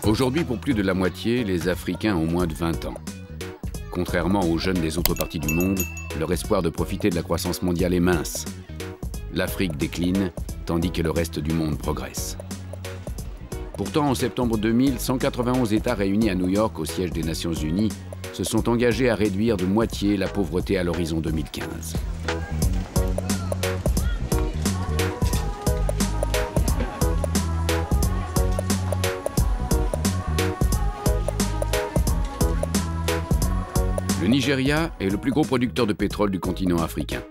Aujourd'hui, pour plus de la moitié, les Africains ont moins de 20 ans. Contrairement aux jeunes des autres parties du monde, leur espoir de profiter de la croissance mondiale est mince. L'Afrique décline, tandis que le reste du monde progresse. Pourtant, en septembre 2000, 191 États réunis à New York, au siège des Nations Unies, se sont engagés à réduire de moitié la pauvreté à l'horizon 2015. Le Nigeria est le plus gros producteur de pétrole du continent africain.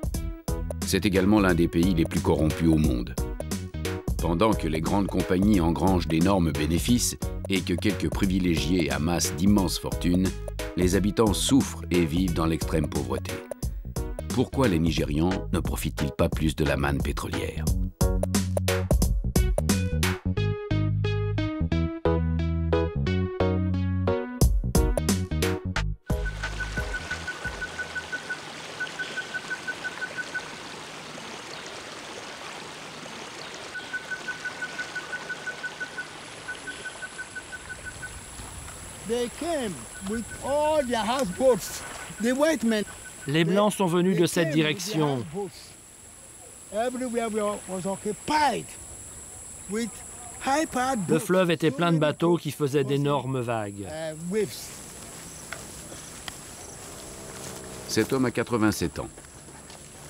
C'est également l'un des pays les plus corrompus au monde. Pendant que les grandes compagnies engrangent d'énormes bénéfices et que quelques privilégiés amassent d'immenses fortunes, les habitants souffrent et vivent dans l'extrême pauvreté. Pourquoi les Nigérians ne profitent-ils pas plus de la manne pétrolière ? Les Blancs sont venus de cette direction. Le fleuve était plein de bateaux qui faisaient d'énormes vagues. Cet homme a 87 ans.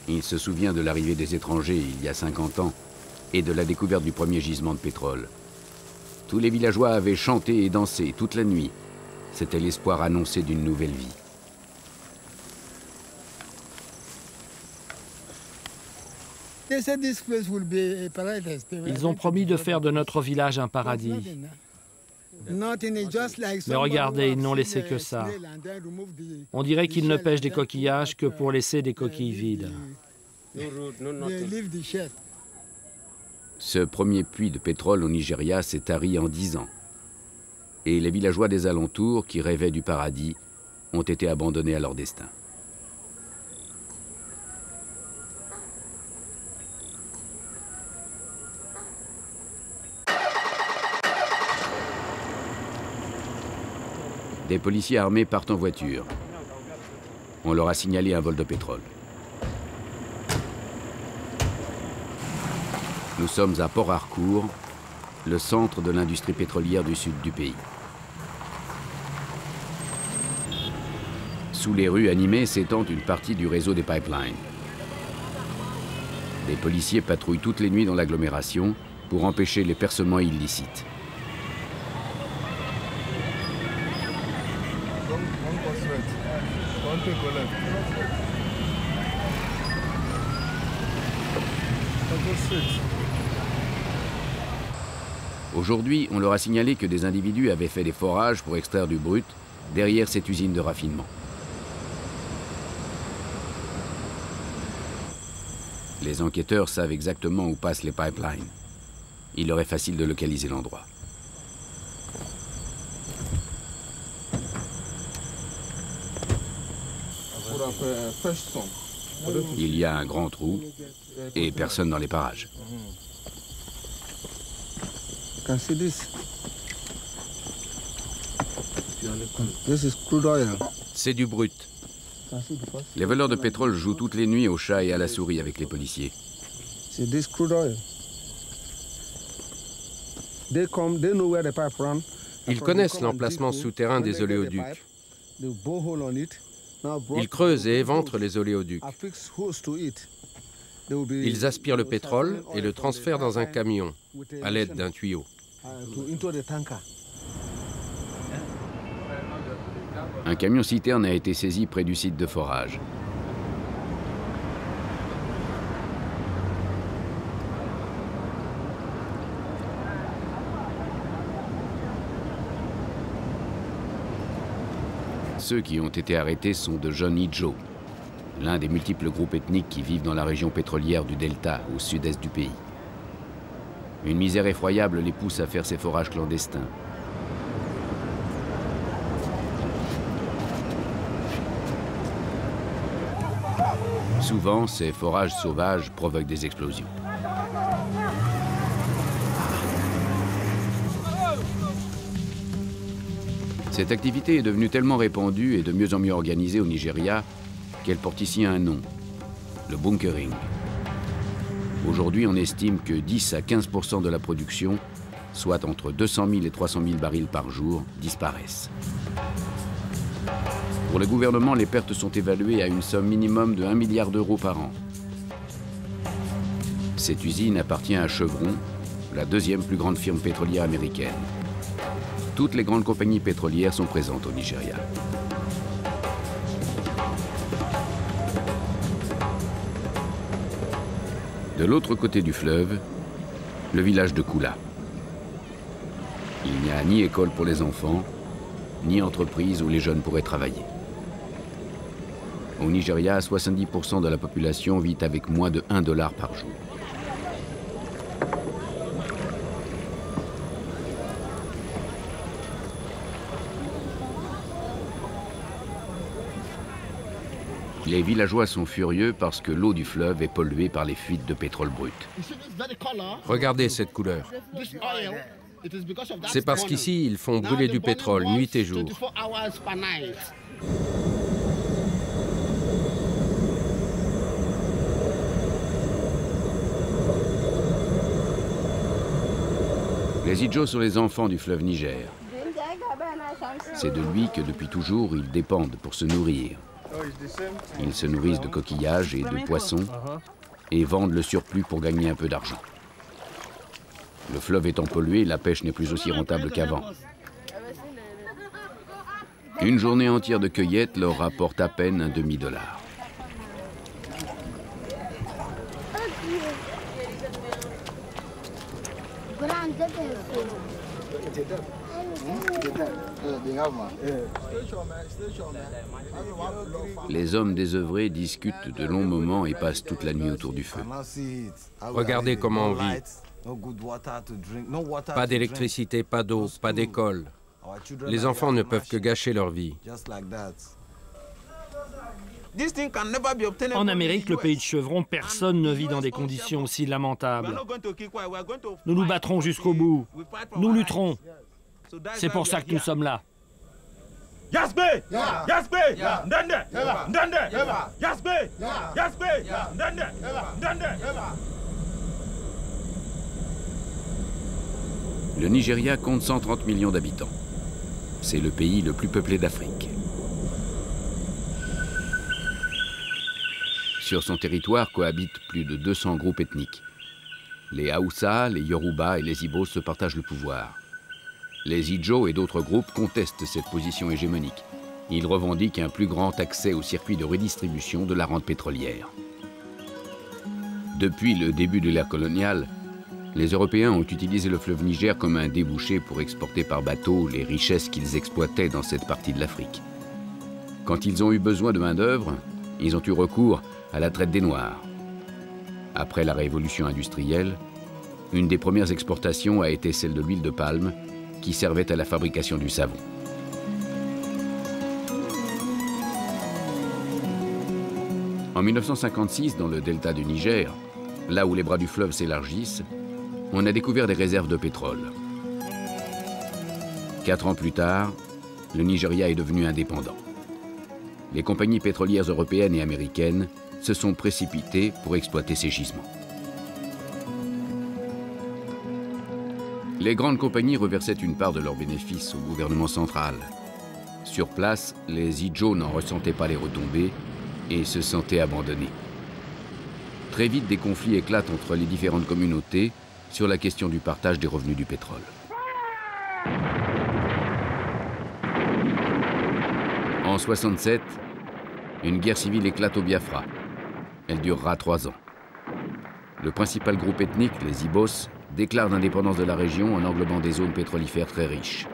Il se souvient de l'arrivée des étrangers il y a 50 ans et de la découverte du premier gisement de pétrole. Tous les villageois avaient chanté et dansé toute la nuit. C'était l'espoir annoncé d'une nouvelle vie. Ils ont promis de faire de notre village un paradis. Mais regardez, ils n'ont laissé que ça. On dirait qu'ils ne pêchent des coquillages que pour laisser des coquilles vides. Ce premier puits de pétrole au Nigeria s'est tari en 10 ans. Et les villageois des alentours, qui rêvaient du paradis, ont été abandonnés à leur destin. Des policiers armés partent en voiture. On leur a signalé un vol de pétrole. Nous sommes à Port Harcourt, le centre de l'industrie pétrolière du sud du pays. Sous les rues animées s'étend une partie du réseau des pipelines. Des policiers patrouillent toutes les nuits dans l'agglomération pour empêcher les percements illicites. Aujourd'hui, on leur a signalé que des individus avaient fait des forages pour extraire du brut derrière cette usine de raffinement. Les enquêteurs savent exactement où passent les pipelines. Il leur est facile de localiser l'endroit. Il y a un grand trou et personne dans les parages. C'est du brut. Les voleurs de pétrole jouent toutes les nuits au chat et à la souris avec les policiers. Ils connaissent l'emplacement souterrain des oléoducs. Ils creusent et éventrent les oléoducs. Ils aspirent le pétrole et le transfèrent dans un camion à l'aide d'un tuyau. Un camion-citerne a été saisi près du site de forage. Ceux qui ont été arrêtés sont de jeunes Ijo, l'un des multiples groupes ethniques qui vivent dans la région pétrolière du Delta, au sud-est du pays. Une misère effroyable les pousse à faire ces forages clandestins. Souvent, ces forages sauvages provoquent des explosions. Cette activité est devenue tellement répandue et de mieux en mieux organisée au Nigeria qu'elle porte ici un nom, le bunkering. Aujourd'hui, on estime que 10 à 15% de la production, soit entre 200 000 et 300 000 barils par jour, disparaissent. Pour le gouvernement, les pertes sont évaluées à une somme minimum de 1 milliard d'euros par an. Cette usine appartient à Chevron, la deuxième plus grande firme pétrolière américaine. Toutes les grandes compagnies pétrolières sont présentes au Nigeria. De l'autre côté du fleuve, le village de Kula. Il n'y a ni école pour les enfants, ni entreprise où les jeunes pourraient travailler. Au Nigeria, 70% de la population vit avec moins de $1 par jour. Les villageois sont furieux parce que l'eau du fleuve est polluée par les fuites de pétrole brut. Regardez cette couleur. C'est parce qu'ici, ils font brûler du pétrole nuit et jour. Les Idjo sont les enfants du fleuve Niger. C'est de lui que depuis toujours ils dépendent pour se nourrir. Ils se nourrissent de coquillages et de poissons et vendent le surplus pour gagner un peu d'argent. Le fleuve étant pollué, la pêche n'est plus aussi rentable qu'avant. Une journée entière de cueillette leur rapporte à peine un demi-dollar. Les hommes désœuvrés discutent de longs moments et passent toute la nuit autour du feu. Regardez comment on vit. Pas d'électricité, pas d'eau, pas d'école. Les enfants ne peuvent que gâcher leur vie. En Amérique, le pays de Chevron, personne ne vit dans des conditions aussi lamentables. Nous nous battrons jusqu'au bout. Nous lutterons. C'est pour ça que nous sommes là. Le Nigeria compte 130 millions d'habitants. C'est le pays le plus peuplé d'Afrique. Sur son territoire cohabitent plus de 200 groupes ethniques. Les Haoussa, les Yoruba et les Ibo se partagent le pouvoir. Les Idjo et d'autres groupes contestent cette position hégémonique. Ils revendiquent un plus grand accès au circuit de redistribution de la rente pétrolière. Depuis le début de l'ère coloniale, les Européens ont utilisé le fleuve Niger comme un débouché pour exporter par bateau les richesses qu'ils exploitaient dans cette partie de l'Afrique. Quand ils ont eu besoin de main-d'œuvre, ils ont eu recours à la traite des Noirs. Après la révolution industrielle, une des premières exportations a été celle de l'huile de palme, qui servait à la fabrication du savon. En 1956, dans le delta du Niger, là où les bras du fleuve s'élargissent, on a découvert des réserves de pétrole. 4 ans plus tard, le Nigeria est devenu indépendant. Les compagnies pétrolières européennes et américaines se sont précipitées pour exploiter ces gisements. Les grandes compagnies reversaient une part de leurs bénéfices au gouvernement central. Sur place, les Idjo n'en ressentaient pas les retombées et se sentaient abandonnés. Très vite, des conflits éclatent entre les différentes communautés sur la question du partage des revenus du pétrole. En 1967, une guerre civile éclate au Biafra. Elle durera 3 ans. Le principal groupe ethnique, les Ibos, déclare l'indépendance de la région en englobant des zones pétrolifères très riches.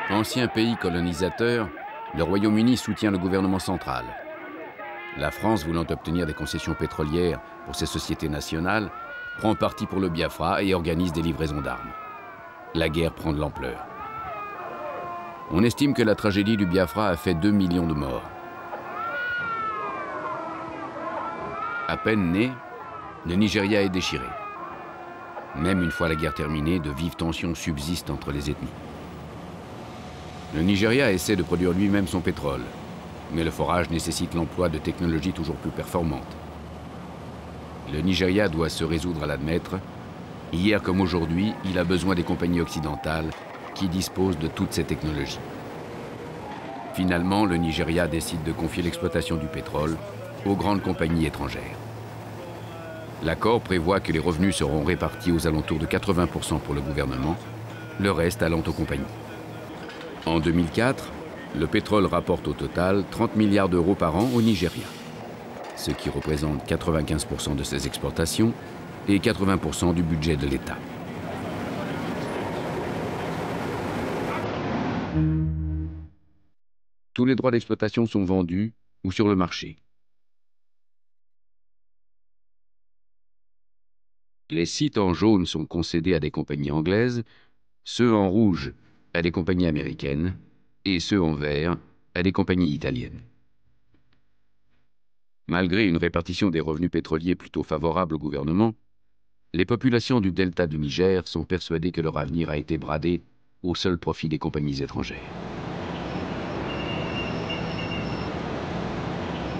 Ancien pays colonisateur, le Royaume-Uni soutient le gouvernement central. La France, voulant obtenir des concessions pétrolières pour ses sociétés nationales, prend parti pour le Biafra et organise des livraisons d'armes. La guerre prend de l'ampleur. On estime que la tragédie du Biafra a fait 2 millions de morts. À peine né, le Nigeria est déchiré. Même une fois la guerre terminée, de vives tensions subsistent entre les ethnies. Le Nigeria essaie de produire lui-même son pétrole, mais le forage nécessite l'emploi de technologies toujours plus performantes. Le Nigeria doit se résoudre à l'admettre. Hier comme aujourd'hui, il a besoin des compagnies occidentales qui disposent de toutes ces technologies. Finalement, le Nigeria décide de confier l'exploitation du pétrole aux grandes compagnies étrangères. L'accord prévoit que les revenus seront répartis aux alentours de 80% pour le gouvernement, le reste allant aux compagnies. En 2004, le pétrole rapporte au total 30 milliards d'euros par an au Nigeria, ce qui représente 95% de ses exportations et 80% du budget de l'État. Tous les droits d'exploitation sont vendus ou sur le marché. Les sites en jaune sont concédés à des compagnies anglaises, ceux en rouge à des compagnies américaines et ceux en vert à des compagnies italiennes. Malgré une répartition des revenus pétroliers plutôt favorable au gouvernement, les populations du delta du Niger sont persuadées que leur avenir a été bradé au seul profit des compagnies étrangères.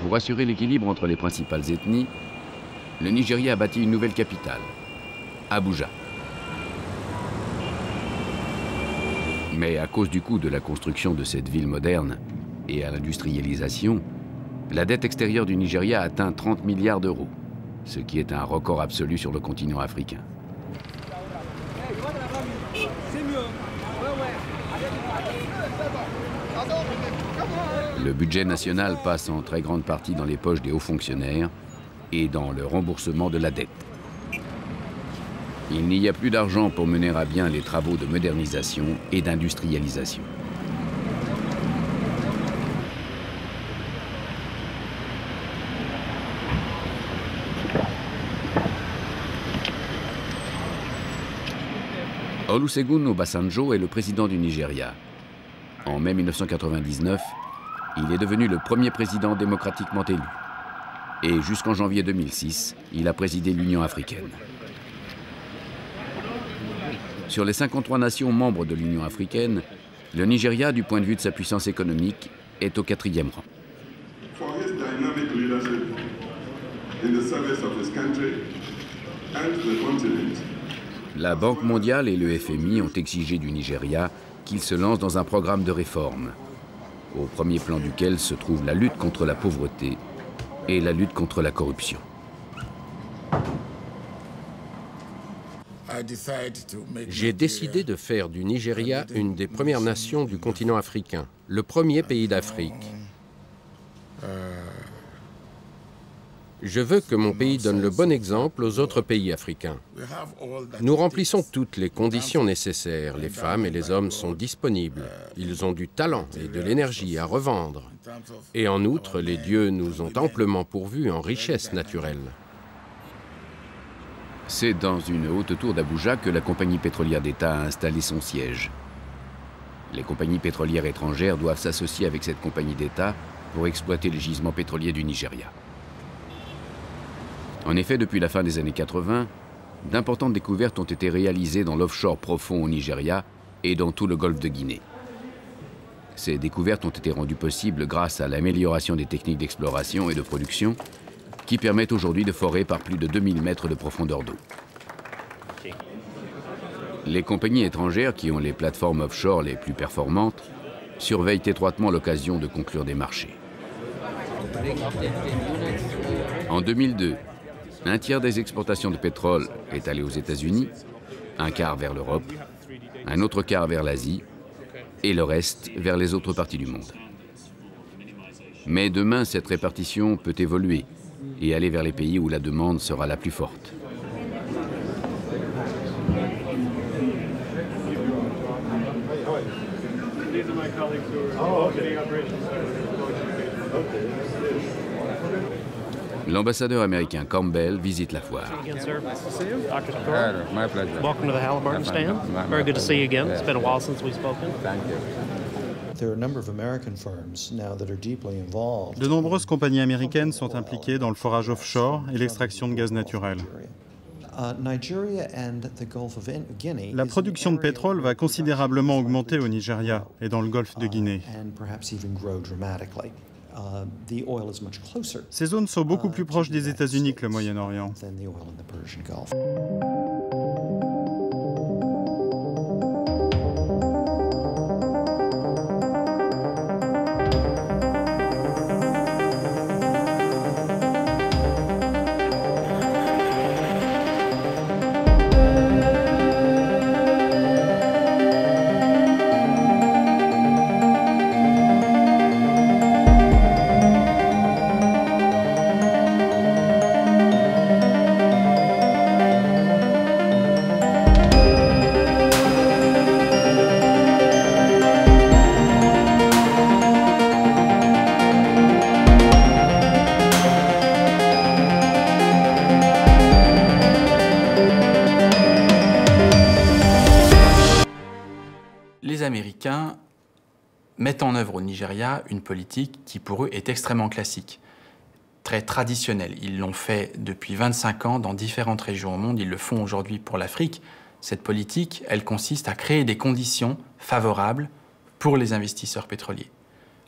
Pour assurer l'équilibre entre les principales ethnies, le Nigeria a bâti une nouvelle capitale, Abuja. Mais à cause du coût de la construction de cette ville moderne et à l'industrialisation, la dette extérieure du Nigeria atteint 30 milliards d'euros, ce qui est un record absolu sur le continent africain. Le budget national passe en très grande partie dans les poches des hauts fonctionnaires et dans le remboursement de la dette. Il n'y a plus d'argent pour mener à bien les travaux de modernisation et d'industrialisation. Olusegun Obasanjo est le président du Nigeria. En mai 1999, il est devenu le premier président démocratiquement élu. Et jusqu'en janvier 2006, il a présidé l'Union africaine. Sur les 53 nations membres de l'Union africaine, le Nigeria, du point de vue de sa puissance économique, est au 4e rang. La Banque mondiale et le FMI ont exigé du Nigeria qu'il se lance dans un programme de réforme, au premier plan duquel se trouve la lutte contre la pauvreté et la lutte contre la corruption. J'ai décidé de faire du Nigeria une des premières nations du continent africain, le premier pays d'Afrique. Je veux que mon pays donne le bon exemple aux autres pays africains. Nous remplissons toutes les conditions nécessaires. Les femmes et les hommes sont disponibles. Ils ont du talent et de l'énergie à revendre. Et en outre, les dieux nous ont amplement pourvus en richesses naturelles. C'est dans une haute tour d'Abuja que la compagnie pétrolière d'État a installé son siège. Les compagnies pétrolières étrangères doivent s'associer avec cette compagnie d'État pour exploiter les gisements pétroliers du Nigeria. En effet, depuis la fin des années 80, d'importantes découvertes ont été réalisées dans l'offshore profond au Nigeria et dans tout le golfe de Guinée. Ces découvertes ont été rendues possibles grâce à l'amélioration des techniques d'exploration et de production qui permettent aujourd'hui de forer par plus de 2000 mètres de profondeur d'eau. Les compagnies étrangères qui ont les plateformes offshore les plus performantes surveillent étroitement l'occasion de conclure des marchés. En 2002, un tiers des exportations de pétrole est allé aux États-Unis, un quart vers l'Europe, un autre quart vers l'Asie et le reste vers les autres parties du monde. Mais demain, cette répartition peut évoluer et aller vers les pays où la demande sera la plus forte. L'ambassadeur américain Campbell visite la foire. Welcome to the Halliburton stand. Very good to see you again. It's been a while since we've spoken. De nombreuses compagnies américaines sont impliquées dans le forage offshore et l'extraction de gaz naturel. La production de pétrole va considérablement augmenter au Nigeria et dans le golfe de Guinée. Ces zones sont beaucoup plus proches des États-Unis que le Moyen-Orient. Les Américains mettent en œuvre au Nigeria une politique qui, pour eux, est extrêmement classique, très traditionnelle. Ils l'ont fait depuis 25 ans dans différentes régions au monde, ils le font aujourd'hui pour l'Afrique. Cette politique, elle consiste à créer des conditions favorables pour les investisseurs pétroliers,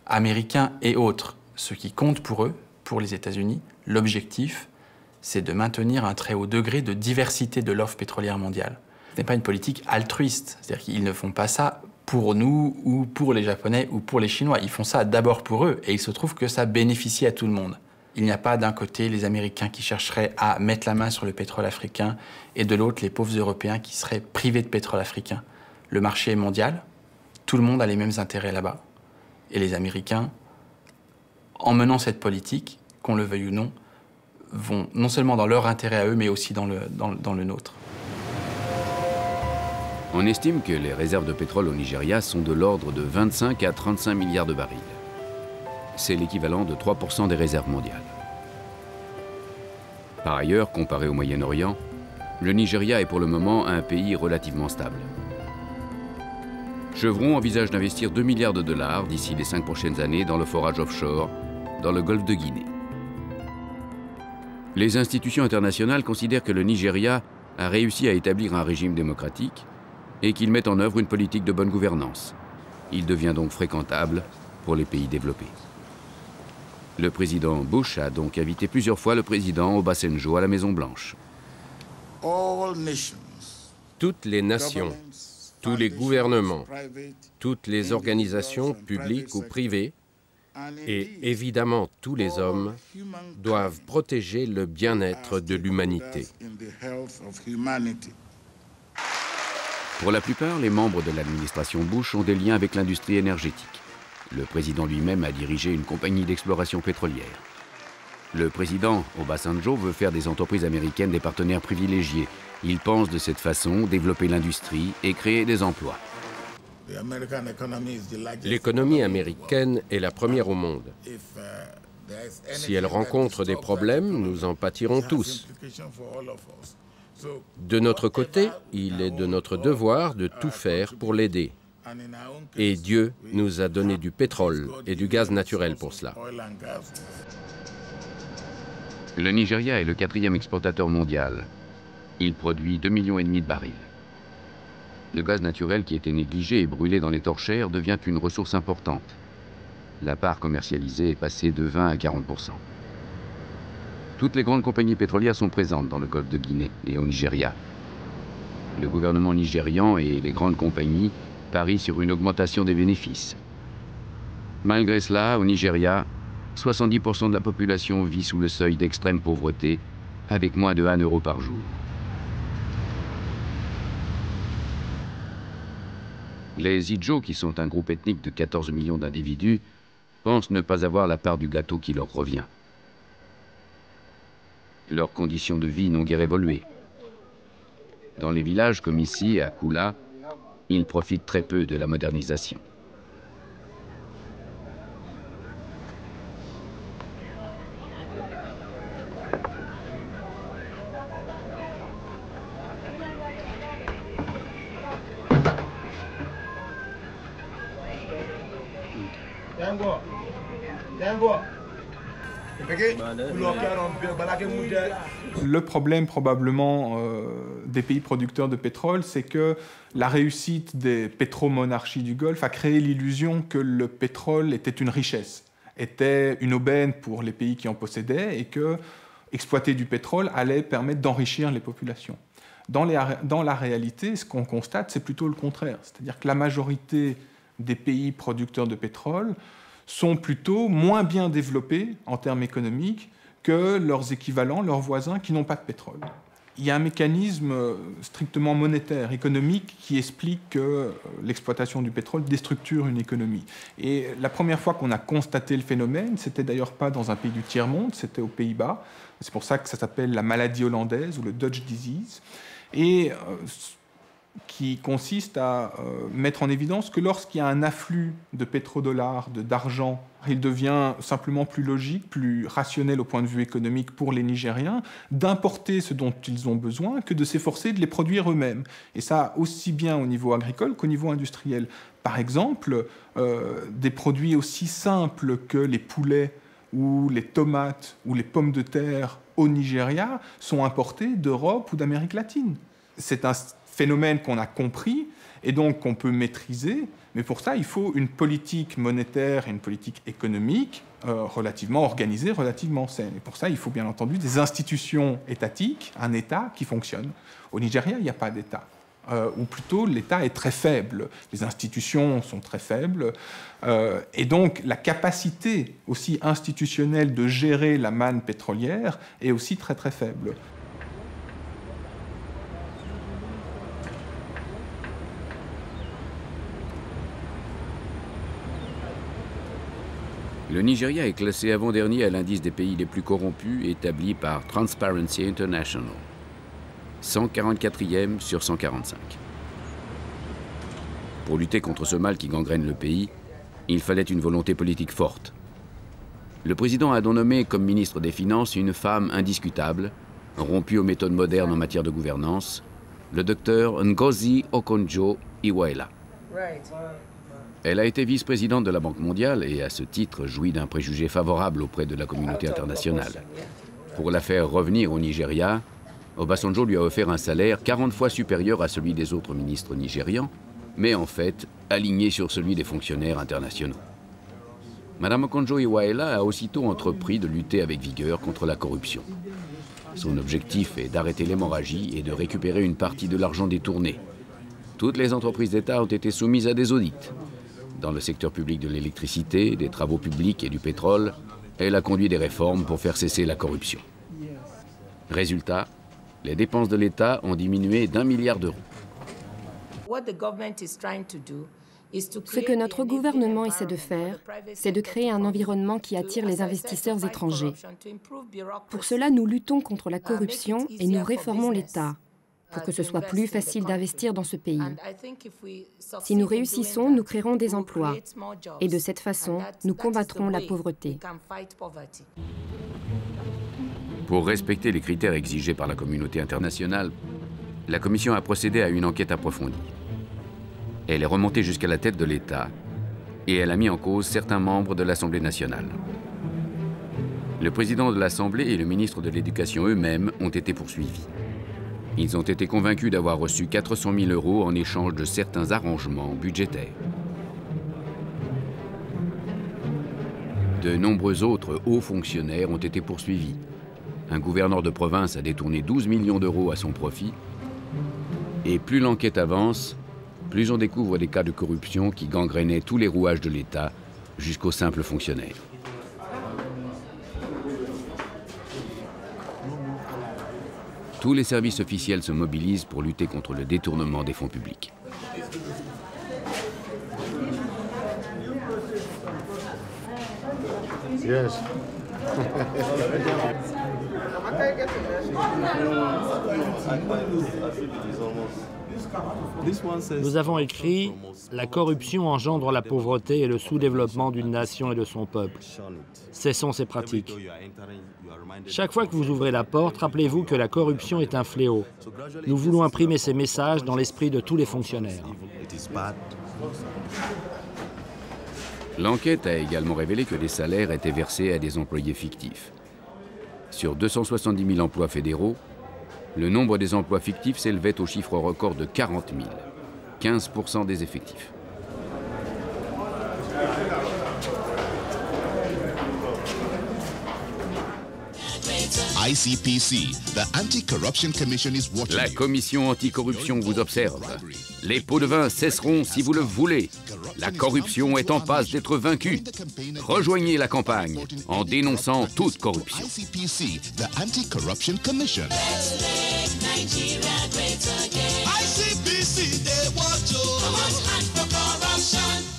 américains et autres. Ce qui compte pour eux, pour les États-Unis, l'objectif, c'est de maintenir un très haut degré de diversité de l'offre pétrolière mondiale. Ce n'est pas une politique altruiste, c'est-à-dire qu'ils ne font pas ça pour nous ou pour les Japonais ou pour les Chinois. Ils font ça d'abord pour eux et il se trouve que ça bénéficie à tout le monde. Il n'y a pas d'un côté les Américains qui chercheraient à mettre la main sur le pétrole africain et de l'autre les pauvres Européens qui seraient privés de pétrole africain. Le marché est mondial, tout le monde a les mêmes intérêts là-bas. Et les Américains, en menant cette politique, qu'on le veuille ou non, vont non seulement dans leur intérêt à eux, mais aussi dans le nôtre. On estime que les réserves de pétrole au Nigeria sont de l'ordre de 25 à 35 milliards de barils. C'est l'équivalent de 3% des réserves mondiales. Par ailleurs, comparé au Moyen-Orient, le Nigeria est pour le moment un pays relativement stable. Chevron envisage d'investir 2 milliards de dollars d'ici les 5 prochaines années dans le forage offshore, dans le golfe de Guinée. Les institutions internationales considèrent que le Nigeria a réussi à établir un régime démocratique et qu'il met en œuvre une politique de bonne gouvernance. Il devient donc fréquentable pour les pays développés. Le président Bush a donc invité plusieurs fois le président Obasanjo à la Maison-Blanche. Toutes les nations, tous les gouvernements, toutes les organisations publiques ou privées, et évidemment tous les hommes, doivent protéger le bien-être de l'humanité. Pour la plupart, les membres de l'administration Bush ont des liens avec l'industrie énergétique. Le président lui-même a dirigé une compagnie d'exploration pétrolière. Le président Obasanjo veut faire des entreprises américaines des partenaires privilégiés. Il pense de cette façon développer l'industrie et créer des emplois. L'économie américaine est la première au monde. Si elle rencontre des problèmes, nous en pâtirons tous. De notre côté, il est de notre devoir de tout faire pour l'aider. Et Dieu nous a donné du pétrole et du gaz naturel pour cela. Le Nigeria est le 4e exportateur mondial. Il produit 2,5 millions de barils. Le gaz naturel qui était négligé et brûlé dans les torchères devient une ressource importante. La part commercialisée est passée de 20 à 40%. Toutes les grandes compagnies pétrolières sont présentes dans le golfe de Guinée et au Nigeria. Le gouvernement nigérian et les grandes compagnies parient sur une augmentation des bénéfices. Malgré cela, au Nigeria, 70% de la population vit sous le seuil d'extrême pauvreté, avec moins de 1 euro par jour. Les Idjo, qui sont un groupe ethnique de 14 millions d'individus, pensent ne pas avoir la part du gâteau qui leur revient. Leurs conditions de vie n'ont guère évolué. Dans les villages comme ici, à Kula, ils profitent très peu de la modernisation. Le problème probablement des pays producteurs de pétrole, c'est que la réussite des pétromonarchies du Golfe a créé l'illusion que le pétrole était une richesse, était une aubaine pour les pays qui en possédaient et que exploiter du pétrole allait permettre d'enrichir les populations. Dans la réalité, ce qu'on constate, c'est plutôt le contraire. C'est-à-dire que la majorité des pays producteurs de pétrole sont plutôt moins bien développés en termes économiques que leurs équivalents, leurs voisins qui n'ont pas de pétrole. Il y a un mécanisme strictement monétaire, économique, qui explique que l'exploitation du pétrole déstructure une économie. Et la première fois qu'on a constaté le phénomène, c'était d'ailleurs pas dans un pays du tiers-monde, c'était aux Pays-Bas. C'est pour ça que ça s'appelle la maladie hollandaise ou le Dutch disease. Et qui consiste à mettre en évidence que lorsqu'il y a un afflux de pétrodollars, d'argent, il devient simplement plus logique, plus rationnel au point de vue économique pour les Nigériens d'importer ce dont ils ont besoin que de s'efforcer de les produire eux-mêmes. Et ça, aussi bien au niveau agricole qu'au niveau industriel. Par exemple, des produits aussi simples que les poulets ou les tomates ou les pommes de terre au Nigeria sont importés d'Europe ou d'Amérique latine. C'est un phénomène qu'on a compris et donc qu'on peut maîtriser, mais pour ça, il faut une politique monétaire et une politique économique relativement organisée, relativement saine. Et pour ça, il faut bien entendu des institutions étatiques, un État qui fonctionne. Au Nigeria, il n'y a pas d'État. Ou plutôt, l'État est très faible. Les institutions sont très faibles. Et donc, la capacité aussi institutionnelle de gérer la manne pétrolière est aussi très, très faible. Le Nigeria est classé avant-dernier à l'indice des pays les plus corrompus établi par Transparency International. 144e sur 145. Pour lutter contre ce mal qui gangrène le pays, il fallait une volonté politique forte. Le président a donc nommé comme ministre des Finances une femme indiscutable, rompue aux méthodes modernes en matière de gouvernance, le docteur Ngozi Okonjo-Iweala. Elle a été vice-présidente de la Banque mondiale et, à ce titre, jouit d'un préjugé favorable auprès de la communauté internationale. Pour la faire revenir au Nigeria, Obasanjo lui a offert un salaire 40 fois supérieur à celui des autres ministres nigérians, mais en fait aligné sur celui des fonctionnaires internationaux. Madame Okonjo-Iweala a aussitôt entrepris de lutter avec vigueur contre la corruption. Son objectif est d'arrêter l'hémorragie et de récupérer une partie de l'argent détourné. Toutes les entreprises d'État ont été soumises à des audits. Dans le secteur public de l'électricité, des travaux publics et du pétrole, elle a conduit des réformes pour faire cesser la corruption. Résultat, les dépenses de l'État ont diminué d'1 milliard d'euros. Ce que notre gouvernement essaie de faire, c'est de créer un environnement qui attire les investisseurs étrangers. Pour cela, nous luttons contre la corruption et nous réformons l'État, pour que ce soit plus facile d'investir dans ce pays. Si nous réussissons, nous créerons des emplois. Et de cette façon, nous combattrons la pauvreté. Pour respecter les critères exigés par la communauté internationale, la Commission a procédé à une enquête approfondie. Elle est remontée jusqu'à la tête de l'État et elle a mis en cause certains membres de l'Assemblée nationale. Le président de l'Assemblée et le ministre de l'Éducation eux-mêmes ont été poursuivis. Ils ont été convaincus d'avoir reçu 400 000 € en échange de certains arrangements budgétaires. De nombreux autres hauts fonctionnaires ont été poursuivis. Un gouverneur de province a détourné 12 millions d'euros à son profit. Et plus l'enquête avance, plus on découvre des cas de corruption qui gangrénaient tous les rouages de l'État jusqu'aux simples fonctionnaires. Tous les services officiels se mobilisent pour lutter contre le détournement des fonds publics. Yes. Nous avons écrit « La corruption engendre la pauvreté et le sous-développement d'une nation et de son peuple. Cessons ces pratiques. » Chaque fois que vous ouvrez la porte, rappelez-vous que la corruption est un fléau. Nous voulons imprimer ces messages dans l'esprit de tous les fonctionnaires. L'enquête a également révélé que des salaires étaient versés à des employés fictifs. Sur 270 000 emplois fédéraux, le nombre des emplois fictifs s'élevait au chiffre record de 40 000, 15% des effectifs. La commission anticorruption vous observe. Les pots de vin cesseront si vous le voulez. La corruption est en passe d'être vaincue. Rejoignez la campagne en dénonçant toute corruption.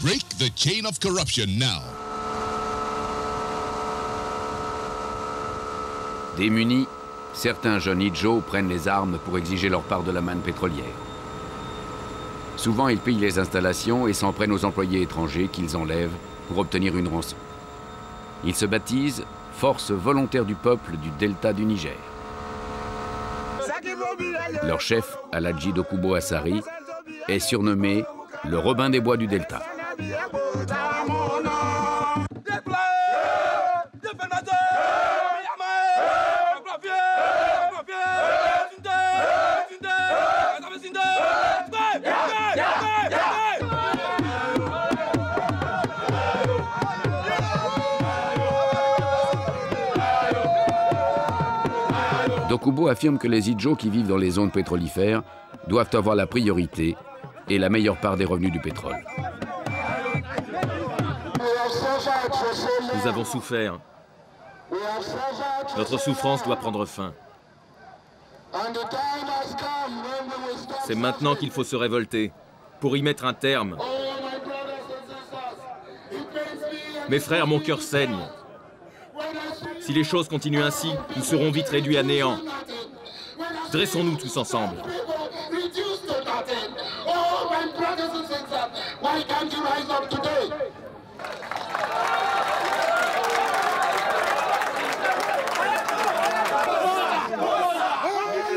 Break the chain of corruption now. Démunis, certains jeunes idjos prennent les armes pour exiger leur part de la manne pétrolière. Souvent, ils pillent les installations et s'en prennent aux employés étrangers qu'ils enlèvent pour obtenir une rançon. Ils se baptisent Force volontaire du peuple du delta du Niger. Leur chef, Aladji Dokubo Assari, est surnommé le Robin des Bois du delta. Dokubo affirme que les idjos qui vivent dans les zones pétrolifères doivent avoir la priorité et la meilleure part des revenus du pétrole. Nous avons souffert. Notre souffrance doit prendre fin. C'est maintenant qu'il faut se révolter, pour y mettre un terme. Mes frères, mon cœur saigne. Si les choses continuent ainsi, nous serons vite réduits à néant. Dressons-nous tous ensemble.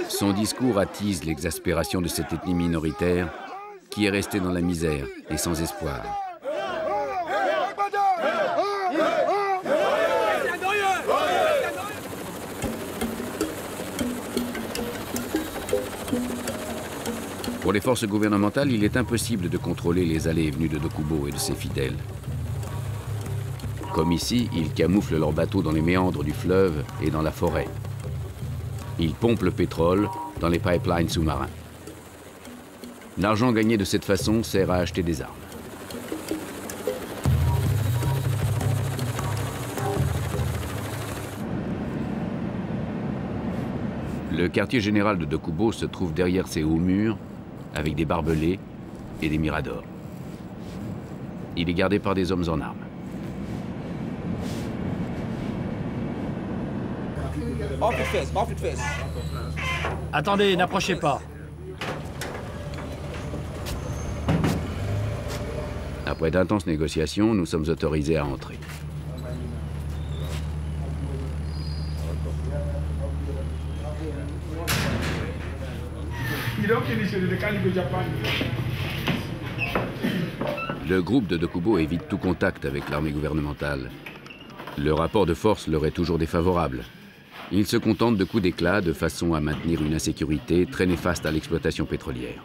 Son discours attise l'exaspération de cette ethnie minoritaire qui est restée dans la misère et sans espoir. Pour les forces gouvernementales, il est impossible de contrôler les allées et venues de Dokubo et de ses fidèles. Comme ici, ils camouflent leurs bateaux dans les méandres du fleuve et dans la forêt. Ils pompent le pétrole dans les pipelines sous-marins. L'argent gagné de cette façon sert à acheter des armes. Le quartier général de Dokubo se trouve derrière ces hauts murs, avec des barbelés et des miradors. Il est gardé par des hommes en armes. Attendez, n'approchez pas. Après d'intenses négociations, nous sommes autorisés à entrer. Le groupe de Dokubo évite tout contact avec l'armée gouvernementale. Le rapport de force leur est toujours défavorable. Ils se contentent de coups d'éclat de façon à maintenir une insécurité très néfaste à l'exploitation pétrolière.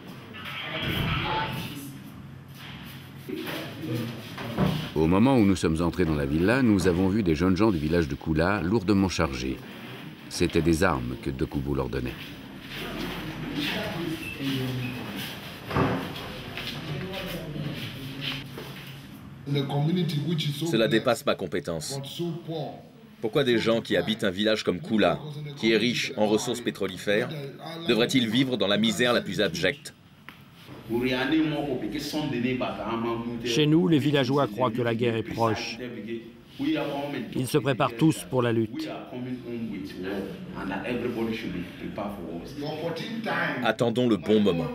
Au moment où nous sommes entrés dans la villa, nous avons vu des jeunes gens du village de Koula lourdement chargés. C'étaient des armes que Dokubo leur donnait. Cela dépasse ma compétence. Pourquoi des gens qui habitent un village comme Koula, qui est riche en ressources pétrolifères, devraient-ils vivre dans la misère la plus abjecte? Chez nous, les villageois croient que la guerre est proche. Ils se préparent tous pour la lutte. Attendons le bon moment.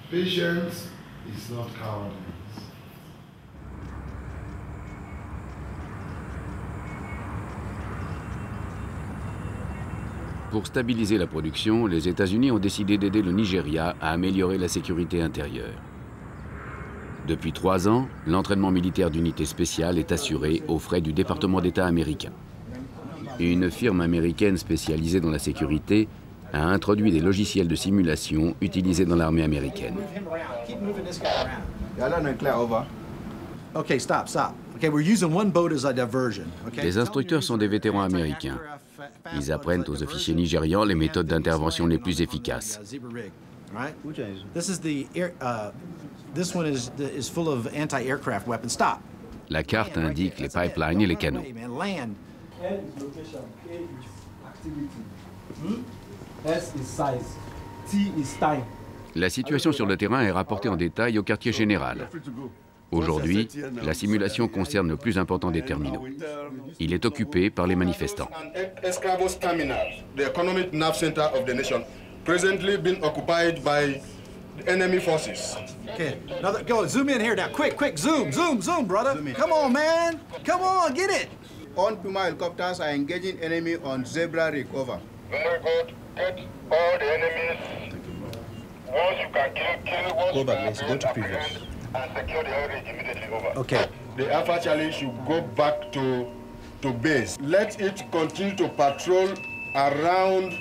Patience is not cowardice. Pour stabiliser la production, les États-Unis ont décidé d'aider le Nigeria à améliorer la sécurité intérieure. Depuis 3 ans, l'entraînement militaire d'unités spéciales est assuré aux frais du département d'État américain. Une firme américaine spécialisée dans la sécurité a introduit des logiciels de simulation utilisés dans l'armée américaine. Les instructeurs sont des vétérans américains. Ils apprennent aux officiers nigérians les méthodes d'intervention les plus efficaces. La carte indique les pipelines et les canaux. La situation sur le terrain est rapportée en détail au quartier général. Aujourd'hui, la simulation concerne le plus important des terminaux. Il est occupé par les manifestants. Presently being occupied by the enemy forces. Okay, now go zoom in here now. Quick, zoom, brother. Come on, man. Come on, get it. On Puma helicopters are engaging enemy on Zebra Rig. Over. Very good. Get all the enemies. Once you can kill. Go back, let's go to previous. And secure the oil rig immediately. Over. Okay. The Alpha Charlie should go back to base. Let it continue to patrol around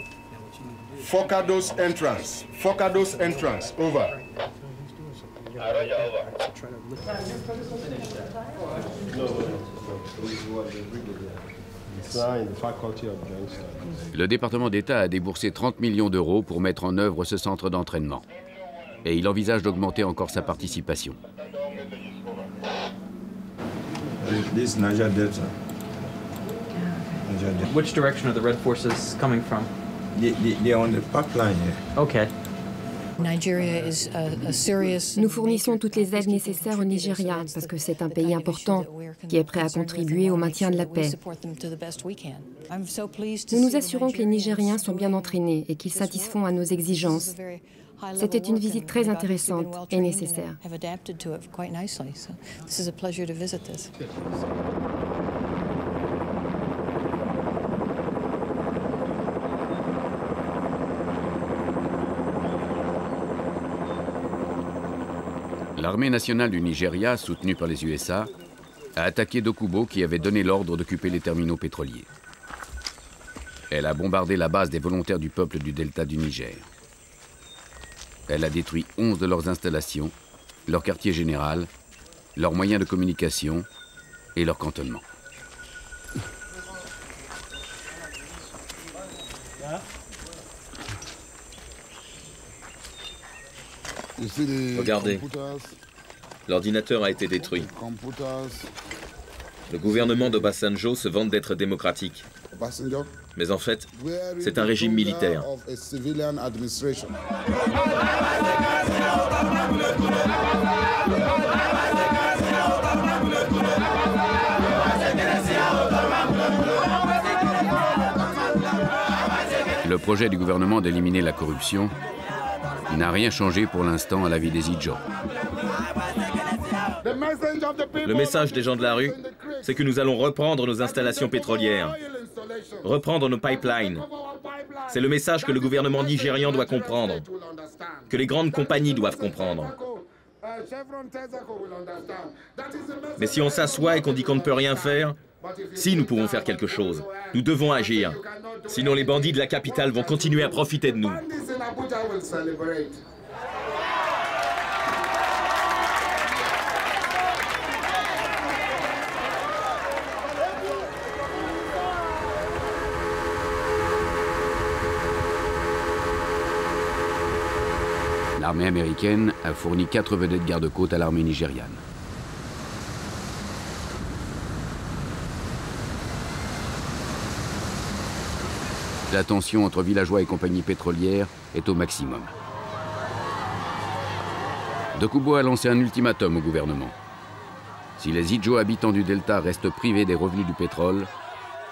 Focados entrance. Focados entrance. Over. Le département d'État a déboursé 30 millions d'euros pour mettre en œuvre ce centre d'entraînement. Et il envisage d'augmenter encore sa participation. This Niger Delta. Which direction are the Red forces coming from? They're on the pipeline here. Okay. Nous fournissons toutes les aides nécessaires au Nigeria parce que c'est un pays important qui est prêt à contribuer au maintien de la paix. Nous nous assurons que les Nigériens sont bien entraînés et qu'ils satisfont à nos exigences. C'était une visite très intéressante et nécessaire. L'armée nationale du Nigeria, soutenue par les USA, a attaqué Dokubo qui avait donné l'ordre d'occuper les terminaux pétroliers. Elle a bombardé la base des volontaires du peuple du delta du Niger. Elle a détruit 11 de leurs installations, leur quartier général, leurs moyens de communication et leur cantonnement. Regardez, l'ordinateur a été détruit. Le gouvernement d'Obasanjo se vante d'être démocratique. Mais en fait, c'est un régime militaire. Le projet du gouvernement d'éliminer la corruption n'a rien changé pour l'instant à la vie des Idjo. Le message des gens de la rue, c'est que nous allons reprendre nos installations pétrolières, reprendre nos pipelines. C'est le message que le gouvernement nigérian doit comprendre, que les grandes compagnies doivent comprendre. Mais si on s'assoit et qu'on dit qu'on ne peut rien faire, si nous pouvons faire quelque chose, nous devons agir. Sinon les bandits de la capitale vont continuer à profiter de nous. L'armée américaine a fourni 4 vedettes garde-côtes à l'armée nigériane. La tension entre villageois et compagnies pétrolières est au maximum. Dokubo a lancé un ultimatum au gouvernement. Si les Idjo habitants du delta restent privés des revenus du pétrole,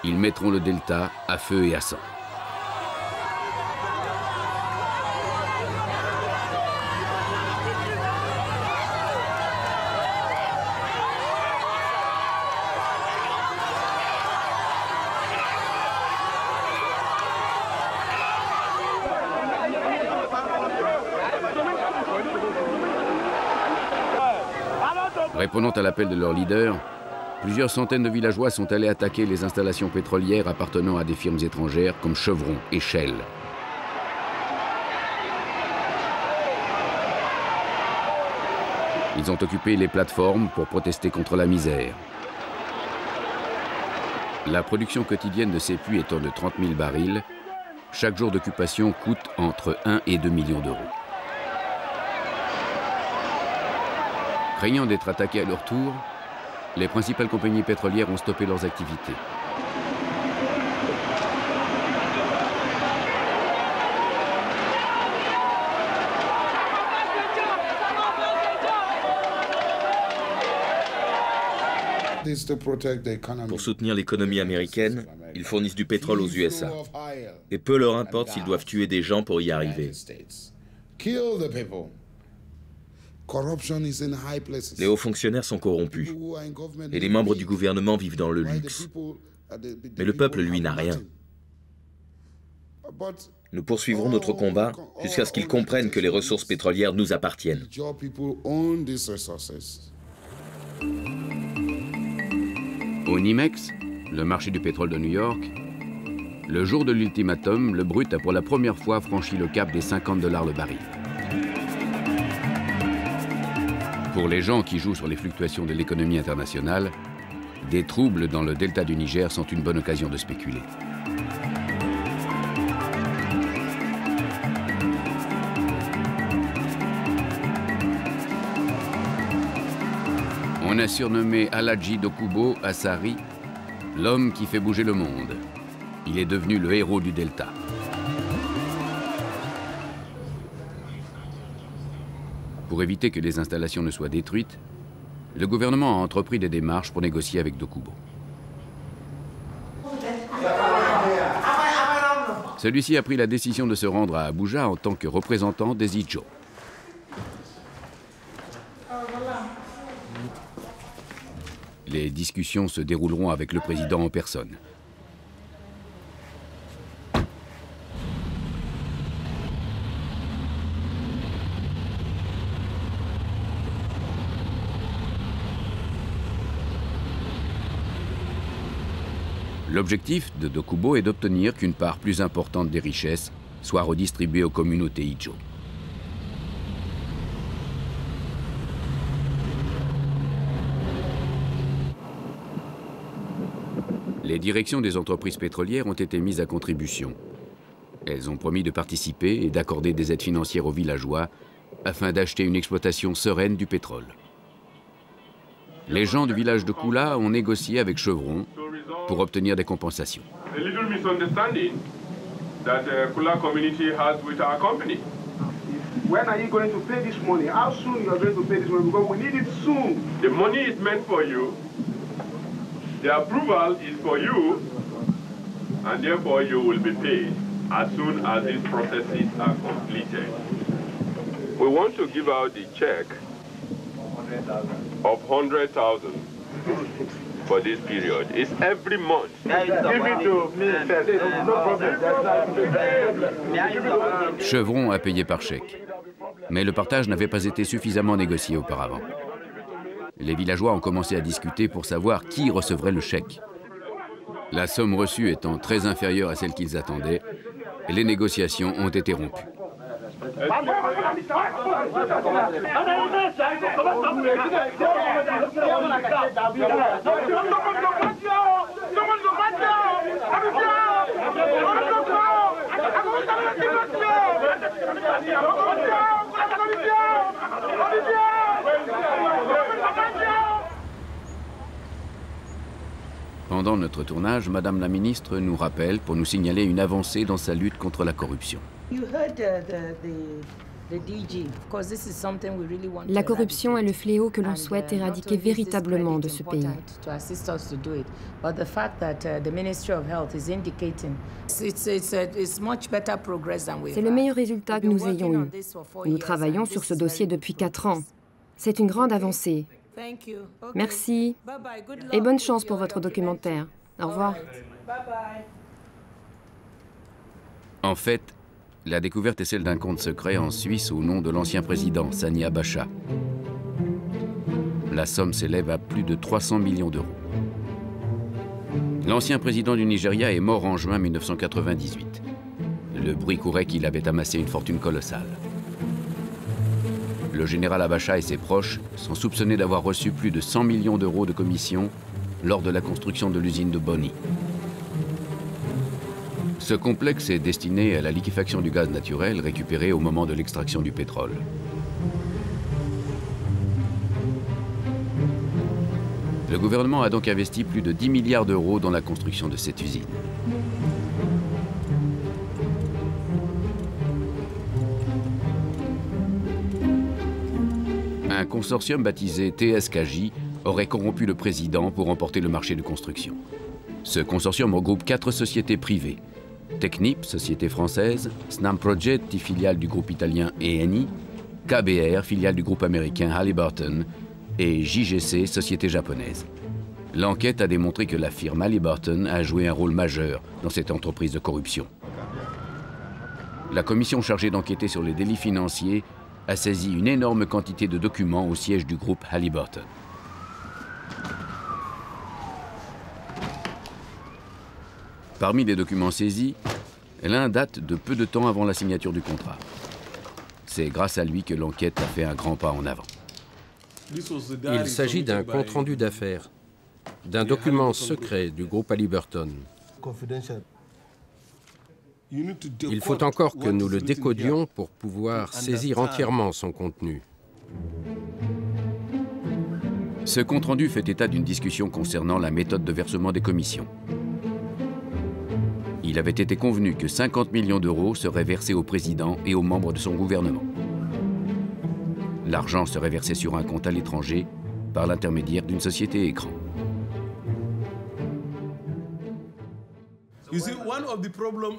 ils mettront le delta à feu et à sang. Répondant à l'appel de leur leader, plusieurs centaines de villageois sont allés attaquer les installations pétrolières appartenant à des firmes étrangères comme Chevron et Shell. Ils ont occupé les plateformes pour protester contre la misère. La production quotidienne de ces puits étant de 30 000 barils, chaque jour d'occupation coûte entre 1 et 2 millions d'euros. Craignant d'être attaqués à leur tour, les principales compagnies pétrolières ont stoppé leurs activités. Pour soutenir l'économie américaine, ils fournissent du pétrole aux USA. Et peu leur importe s'ils doivent tuer des gens pour y arriver. Les hauts fonctionnaires sont corrompus. Et les membres du gouvernement vivent dans le luxe. Mais le peuple, lui, n'a rien. Nous poursuivrons notre combat jusqu'à ce qu'ils comprennent que les ressources pétrolières nous appartiennent. Au NYMEX, le marché du pétrole de New York, le jour de l'ultimatum, le brut a pour la première fois franchi le cap des $50 le baril. Pour les gens qui jouent sur les fluctuations de l'économie internationale, des troubles dans le delta du Niger sont une bonne occasion de spéculer. On a surnommé Alhaji Dokubo Asari l'homme qui fait bouger le monde. Il est devenu le héros du delta. Pour éviter que les installations ne soient détruites, le gouvernement a entrepris des démarches pour négocier avec Dokubo. Celui-ci a pris la décision de se rendre à Abuja en tant que représentant des Ijo. Les discussions se dérouleront avec le président en personne. L'objectif de Dokubo est d'obtenir qu'une part plus importante des richesses soit redistribuée aux communautés Ijo. Les directions des entreprises pétrolières ont été mises à contribution. Elles ont promis de participer et d'accorder des aides financières aux villageois afin d'acheter une exploitation sereine du pétrole. Les gens du village de Kula ont négocié avec Chevron pour obtenir des compensations. When are you going to pay this money? How soon you are going to pay this money? Because we need it soon. The money is meant for you. The approval is for you, and therefore you will be paid as soon as these processes are completed. We want to give out the check of 100,000 for this period. It's every month. Give it to me first. No problem. Chevron a payé par chèque. Mais le partage n'avait pas été suffisamment négocié auparavant. Les villageois ont commencé à discuter pour savoir qui recevrait le chèque. La somme reçue étant très inférieure à celle qu'ils attendaient, les négociations ont été rompues. Pendant notre tournage, Madame la ministre nous rappelle pour nous signaler une avancée dans sa lutte contre la corruption. La corruption est le fléau que l'on souhaite éradiquer véritablement de ce pays. C'est le meilleur résultat que nous ayons eu. Nous travaillons sur ce dossier depuis 4 ans. C'est une grande avancée. Merci et bonne chance pour votre documentaire. Au revoir. En fait, la découverte est celle d'un compte secret en Suisse au nom de l'ancien président, Sani Abacha. La somme s'élève à plus de 300 millions d'euros. L'ancien président du Nigeria est mort en juin 1998. Le bruit courait qu'il avait amassé une fortune colossale. Le général Abacha et ses proches sont soupçonnés d'avoir reçu plus de 100 millions d'euros de commission lors de la construction de l'usine de Bonny. Ce complexe est destiné à la liquéfaction du gaz naturel récupéré au moment de l'extraction du pétrole. Le gouvernement a donc investi plus de 10 milliards d'euros dans la construction de cette usine. Un consortium baptisé TSKJ aurait corrompu le président pour remporter le marché de construction. Ce consortium regroupe 4 sociétés privées. Technip, société française, Snam Project, filiale du groupe italien Eni, KBR, filiale du groupe américain Halliburton, et JGC, société japonaise. L'enquête a démontré que la firme Halliburton a joué un rôle majeur dans cette entreprise de corruption. La commission chargée d'enquêter sur les délits financiers a saisi une énorme quantité de documents au siège du groupe Halliburton. Parmi les documents saisis, l'un date de peu de temps avant la signature du contrat. C'est grâce à lui que l'enquête a fait un grand pas en avant. Il s'agit d'un compte-rendu d'affaires, d'un document secret du groupe Halliburton. Il faut encore que nous le décodions pour pouvoir saisir entièrement son contenu. Ce compte-rendu fait état d'une discussion concernant la méthode de versement des commissions. Il avait été convenu que 50 millions d'euros seraient versés au président et aux membres de son gouvernement. L'argent serait versé sur un compte à l'étranger par l'intermédiaire d'une société écran.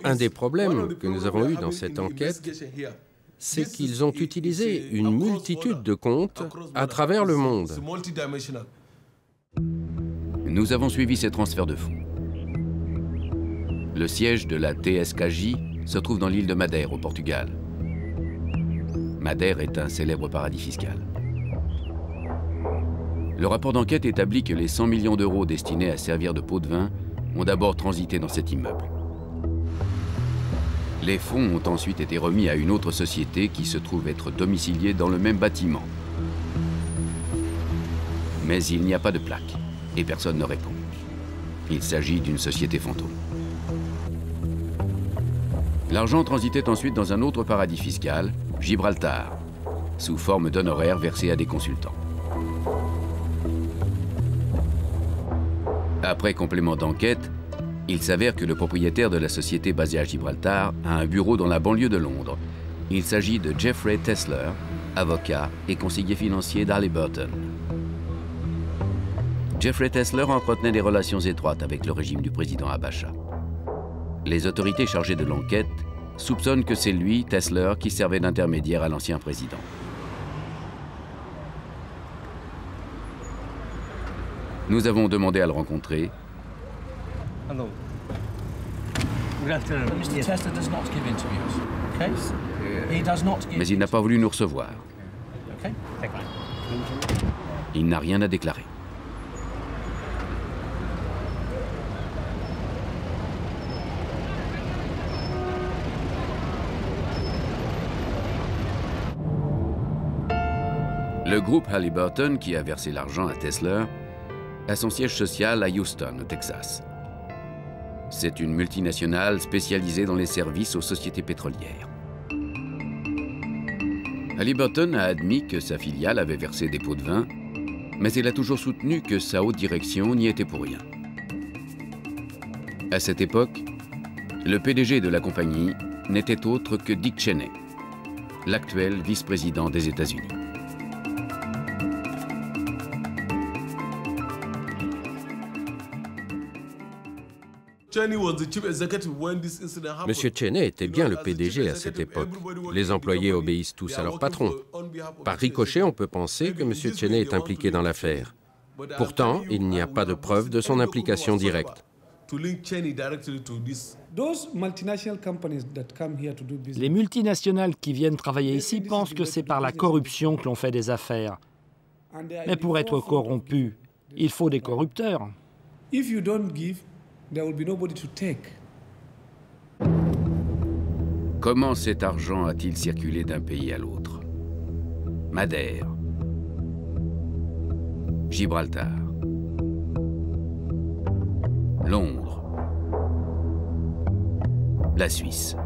Un des problèmes que nous avons eu dans cette enquête, c'est qu'ils ont utilisé une multitude de comptes à travers le monde. Nous avons suivi ces transferts de fonds. Le siège de la TSKJ se trouve dans l'île de Madère, au Portugal. Madère est un célèbre paradis fiscal. Le rapport d'enquête établit que les 100 millions d'euros destinés à servir de pot de vin ont d'abord transité dans cet immeuble. Les fonds ont ensuite été remis à une autre société qui se trouve être domiciliée dans le même bâtiment. Mais il n'y a pas de plaque et personne ne répond. Il s'agit d'une société fantôme. L'argent transitait ensuite dans un autre paradis fiscal, Gibraltar, sous forme d'honoraires versés à des consultants. Après complément d'enquête, il s'avère que le propriétaire de la société basée à Gibraltar a un bureau dans la banlieue de Londres. Il s'agit de Jeffrey Tesler, avocat et conseiller financier d'Hallyburton. Jeffrey Tesler entretenait des relations étroites avec le régime du président Abacha. Les autorités chargées de l'enquête soupçonnent que c'est lui, Tesler, qui servait d'intermédiaire à l'ancien président. Nous avons demandé à le rencontrer. Hello. Good afternoon. Mr. Tesler does not give interviews. Okay? He does not give. Mais il n'a pas voulu nous recevoir. Okay? Il n'a rien à déclarer. Le groupe Halliburton, qui a versé l'argent à Tesler, a son siège social à Houston, au Texas. C'est une multinationale spécialisée dans les services aux sociétés pétrolières. Halliburton a admis que sa filiale avait versé des pots de vin, mais elle a toujours soutenu que sa haute direction n'y était pour rien. À cette époque, le PDG de la compagnie n'était autre que Dick Cheney, l'actuel vice-président des États-Unis. Monsieur Cheney était bien le PDG à cette époque. Les employés obéissent tous à leur patron. Par ricochet, on peut penser que Monsieur Cheney est impliqué dans l'affaire. Pourtant, il n'y a pas de preuve de son implication directe. Les multinationales qui viennent travailler ici pensent que c'est par la corruption que l'on fait des affaires. Mais pour être corrompu, il faut des corrupteurs. If you don't give, there will be nobody to take. Comment cet argent a-t-il circulé d'un pays à l'autre? Madère, Gibraltar, Londres, la Suisse.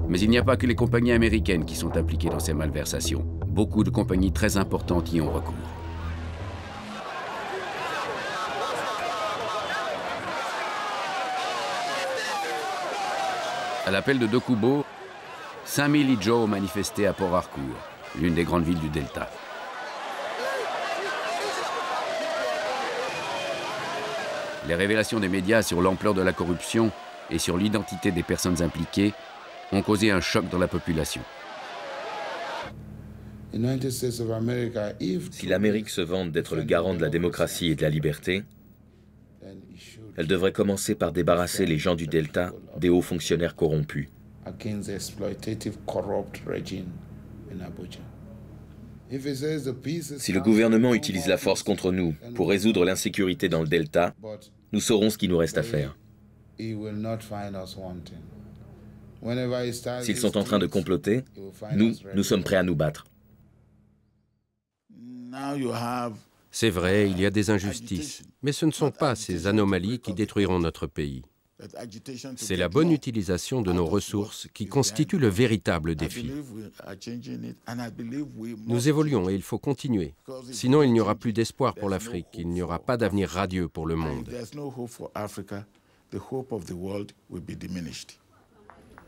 Mais il n'y a pas que les compagnies américaines qui sont impliquées dans ces malversations. Beaucoup de compagnies très importantes y ont recours. À l'appel de Dokubo, 5000 Ijaw ont manifesté à Port Harcourt, l'une des grandes villes du Delta. Les révélations des médias sur l'ampleur de la corruption et sur l'identité des personnes impliquées ont causé un choc dans la population. Si l'Amérique se vante d'être le garant de la démocratie et de la liberté, elle devrait commencer par débarrasser les gens du Delta des hauts fonctionnaires corrompus. Si le gouvernement utilise la force contre nous pour résoudre l'insécurité dans le Delta, nous saurons ce qu'il nous reste à faire. S'ils sont en train de comploter, nous sommes prêts à nous battre. C'est vrai, il y a des injustices, mais ce ne sont pas ces anomalies qui détruiront notre pays. C'est la bonne utilisation de nos ressources qui constitue le véritable défi. Nous évoluons et il faut continuer. Sinon, il n'y aura plus d'espoir pour l'Afrique, il n'y aura pas d'avenir radieux pour le monde.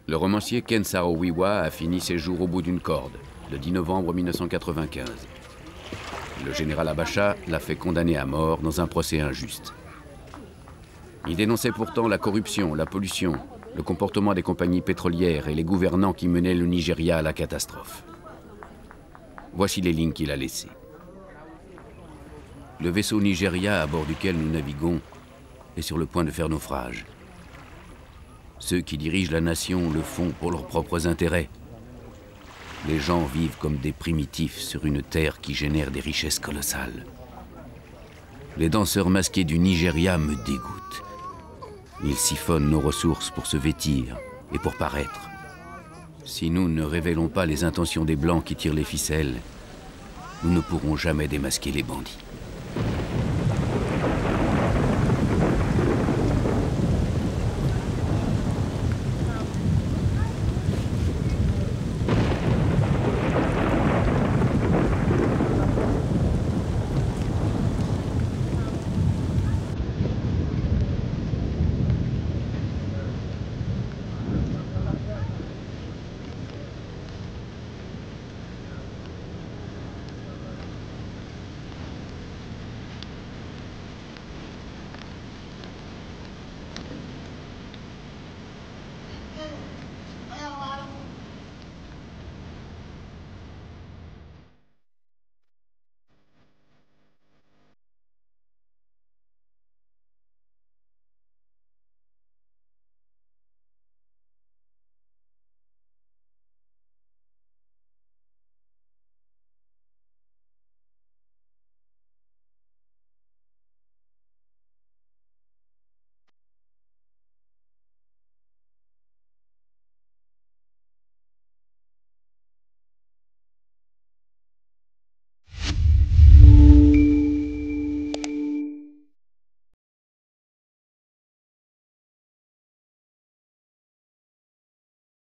Le romancier Ken Saro-Wiwa a fini ses jours au bout d'une corde, le 10 novembre 1995. Le général Abacha l'a fait condamner à mort dans un procès injuste. Il dénonçait pourtant la corruption, la pollution, le comportement des compagnies pétrolières et les gouvernants qui menaient le Nigeria à la catastrophe. Voici les lignes qu'il a laissées. Le vaisseau Nigeria à bord duquel nous naviguons est sur le point de faire naufrage. Ceux qui dirigent la nation le font pour leurs propres intérêts. Les gens vivent comme des primitifs sur une terre qui génère des richesses colossales. Les danseurs masqués du Nigeria me dégoûtent. Ils siphonnent nos ressources pour se vêtir et pour paraître. Si nous ne révélons pas les intentions des Blancs qui tirent les ficelles, nous ne pourrons jamais démasquer les bandits.